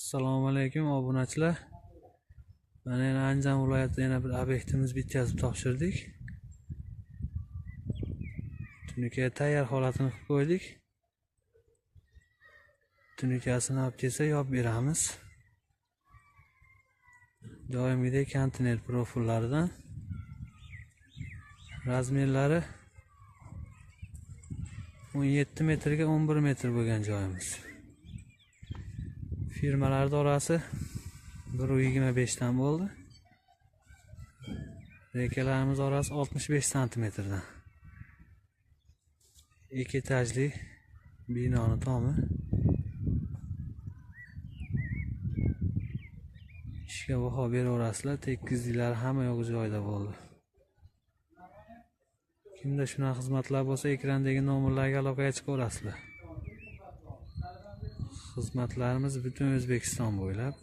Assalomu alaykum obunachilar. Mana yana Andijon viloyatida yana bir obyektimiz bitkazib topshirdik. Tunuka tayyor holatini qilib qo'ydik. Tunukasini olib kelsa yopib beramiz. Doimgidek konteyner profillaridan. Razmerlari 17 metrga 11 metr bo'lgan joyimiz. Firmalar orasi 1.25 dan bo'ldi. Rekalarimiz orasi 65 santimetrdan. 2 etajli binoni tomi. Ishga baho beraverasizlar, tekizliklari hamma yo'q joyida bo'ldi. Kimda shunaqa xizmatlar bo'lsa, ekrandagi nomerlarga aloqaga chiqaverasizlar. Xizmatlarimiz butun O'zbekiston bo'ylab.